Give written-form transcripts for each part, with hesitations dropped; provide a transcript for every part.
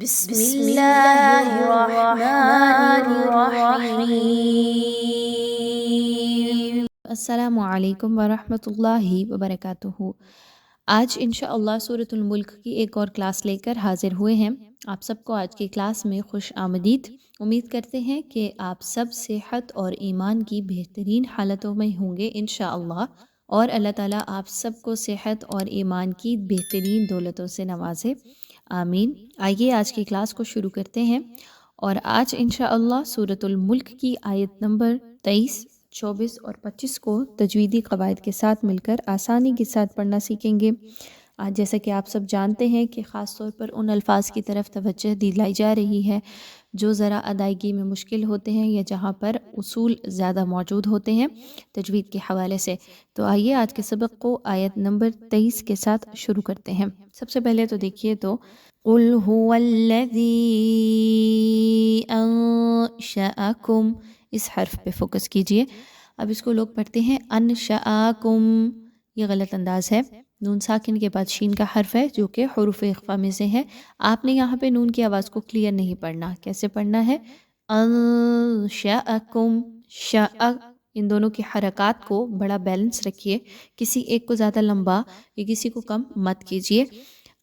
بسم اللہ الرحمن الرحیم۔ السلام علیکم ورحمۃ اللہ وبرکاتہ۔ آج انشاءاللہ سورۃ الملک کی ایک اور کلاس لے کر حاضر ہوئے ہیں۔ آپ سب کو آج کی کلاس میں خوش آمدید۔ امید کرتے ہیں کہ آپ سب صحت اور ایمان کی بہترین حالتوں میں ہوں گے انشاءاللہ، اور اللہ تعالیٰ آپ سب کو صحت اور ایمان کی بہترین دولتوں سے نوازے، آمین۔ آئیے آج کی کلاس کو شروع کرتے ہیں، اور آج انشاءاللہ سورۃ الملک کی آیت نمبر 23، 24 اور 25 کو تجویدی قواعد کے ساتھ مل کر آسانی کے ساتھ پڑھنا سیکھیں گے۔ آج جیسا کہ آپ سب جانتے ہیں کہ خاص طور پر ان الفاظ کی طرف توجہ دلائی جا رہی ہے جو ذرا ادائیگی میں مشکل ہوتے ہیں یا جہاں پر اصول زیادہ موجود ہوتے ہیں تجوید کے حوالے سے۔ تو آئیے آج کے سبق کو آیت نمبر 23 کے ساتھ شروع کرتے ہیں۔ سب سے پہلے تو دیکھیے تو قُلْ هُوَ الَّذِي أَنشَأَكُمْ، اس حرف پہ فوکس کیجئے۔ اب اس کو لوگ پڑھتے ہیں انشأکم، یہ غلط انداز ہے۔ نون ساکن کے بعد شین کا حرف ہے جو کہ حروف اخفا میں سے ہے۔ آپ نے یہاں پہ نون کی آواز کو کلیئر نہیں پڑھنا۔ کیسے پڑھنا ہے؟ انشأکم، شأ، ان دونوں کی حرکات کو بڑا بیلنس رکھیے، کسی ایک کو زیادہ لمبا یا کسی کو کم مت کیجئے۔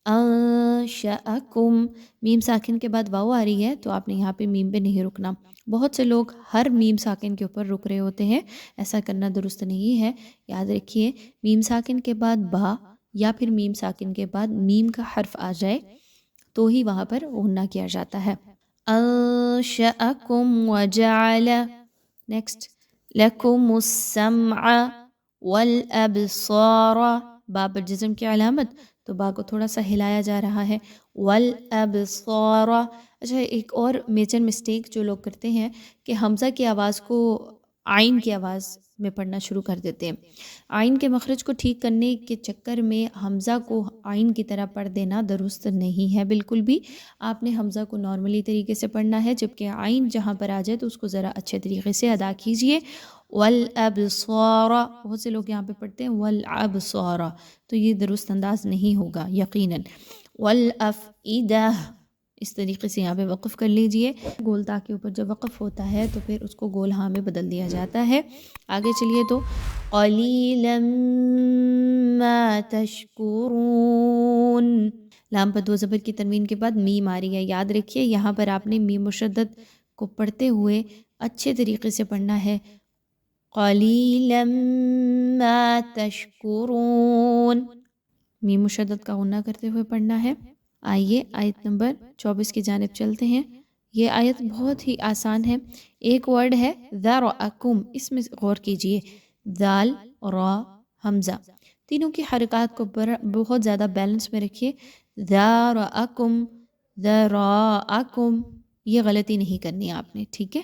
انشأکم، میم ساکن کے بعد واو آ رہی ہے تو آپ نے یہاں پہ میم پہ نہیں رکنا۔ بہت سے لوگ ہر میم ساکن کے اوپر رک رہے ہوتے ہیں، ایسا کرنا درست نہیں ہے۔ یاد رکھیے میم ساکن کے بعد با یا پھر میم ساکن کے بعد میم کا حرف آ جائے تو ہی وہاں پر غنہ کیا جاتا ہے۔ انشأکم وجعل، نیکسٹ، لکم السمع والابصار، با پر جزم کی علامت تو با کو تھوڑا سا ہلایا جا رہا ہے، والابصار۔ اچھا، ایک اور میجر مسٹیک جو لوگ کرتے ہیں کہ حمزہ کی آواز کو عین کی آواز میں پڑھنا شروع کر دیتے ہیں۔ عین کے مخرج کو ٹھیک کرنے کے چکر میں حمزہ کو عین کی طرح پڑھ دینا درست نہیں ہے بالکل بھی۔ آپ نے حمزہ کو نارملی طریقے سے پڑھنا ہے، جبکہ عین جہاں پر آ جائے تو اس کو ذرا اچھے طریقے سے ادا کیجئے۔ والابصار، بہت سے لوگ یہاں پہ پڑھتے ہیں والابصار، تو یہ درست انداز نہیں ہوگا یقیناً۔ والافئدہ، اس طریقے سے یہاں پہ وقف کر لیجئے۔ گول تا کے اوپر جب وقف ہوتا ہے تو پھر اس کو گول ہاں میں بدل دیا جاتا ہے۔ آگے چلیے تو قلیلا ما تشکرون، لام پر دو زبر کی تنوین کے بعد میم آ رہی ہے۔ یاد رکھیے یہاں پر آپ نے میم مشدد کو پڑھتے ہوئے اچھے طریقے سے پڑھنا ہے۔ قلیلا ما تشکرون، میم مشدد کا غنہ کرتے ہوئے پڑھنا ہے۔ آئیے آیت نمبر 24 کی جانب چلتے ہیں۔ یہ آیت بہت ہی آسان ہے۔ ایک ورڈ ہے ذرأکم، اس میں غور کیجئے، ذال، را، حمزہ، تینوں کی حرکات کو بہت زیادہ بیلنس میں رکھیے۔ ذرأکم، ذراءکم، یہ غلطی نہیں کرنی آپ نے، ٹھیک ہے؟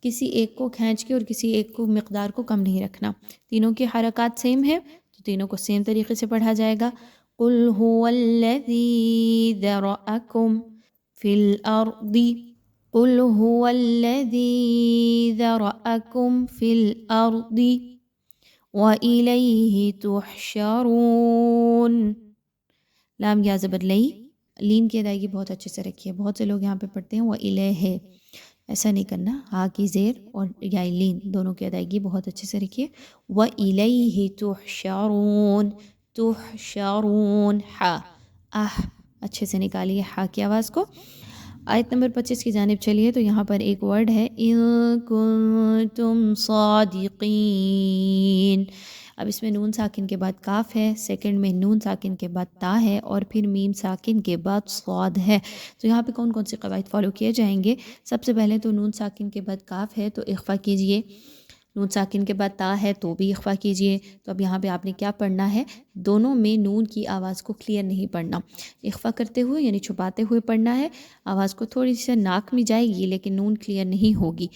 کسی ایک کو کھینچ کے اور کسی ایک کو مقدار کو کم نہیں رکھنا۔ تینوں کی حرکات سیم ہے تو تینوں کو سیم طریقے سے پڑھا جائے گا۔ قل هو الذی ذرأکم فی الارض، قل هو الذی ذرأکم فی الارض وإلیہ تحشرون، لام یا زبر لئی، لین کی ادائیگی بہت اچھے سے رکھیے۔ بہت سے لوگ یہاں پہ پڑھتے ہیں وإلیہ، ایسا نہیں کرنا، ہا کی زیر اور یا لین دونوں کی ادائیگی بہت اچھے سے رکھیے۔ وإلیہ تحشرون، تحشرون، ہا، اچھے سے نکالیے ہا کی آواز کو۔ آیت نمبر 25 کی جانب چلیے تو یہاں پر ایک ورڈ ہے ان کنتم صادقین۔ اب اس میں نون ساکن کے بعد کاف ہے، سیکنڈ میں نون ساکن کے بعد تا ہے، اور پھر میم ساکن کے بعد صاد ہے۔ تو یہاں پہ کون کون سے قواعد فالو کیے جائیں گے؟ سب سے پہلے تو نون ساکن کے بعد کاف ہے تو اخفا کیجئے، نون ساکن کے بعد تا ہے تو بھی اخفا کیجئے۔ تو اب یہاں پہ آپ نے کیا پڑھنا ہے؟ دونوں میں نون کی آواز کو کلیئر نہیں پڑھنا، اخفا کرتے ہوئے یعنی چھپاتے ہوئے پڑھنا ہے۔ آواز کو تھوڑی سی ناک میں جائے گی لیکن نون کلیئر نہیں ہوگی۔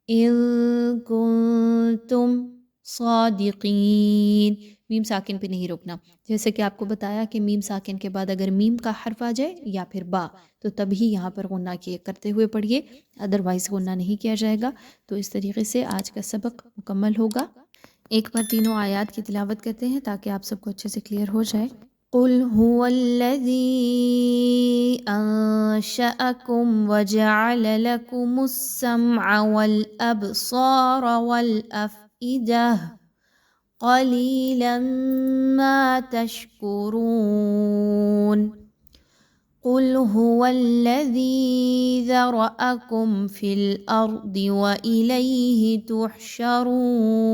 ان کنتم صادقین، میم ساکن پہ نہیں رکنا۔ جیسے کہ آپ کو بتایا کہ میم ساکن کے بعد اگر میم کا حرف آ جائے یا پھر با تو تبھی یہاں پر غنہ کیے کرتے ہوئے پڑھیے، ادروائز غنہ نہیں کیا جائے گا۔ تو اس طریقے سے آج کا سبق مکمل ہوگا۔ ایک بار تینوں آیات کی تلاوت کرتے ہیں تاکہ آپ سب کو اچھے سے کلیئر ہو جائے۔ قل هو الذي أنشأكم وجعل لكم السمع والأبصار والأفئدة قليلا ما تشكرون قل هو الذي ذرأكم في الأرض وإليه تحشرون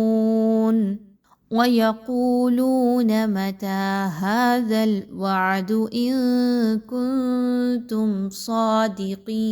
ويقولون متى هذا الوعد إن كنتم صادقين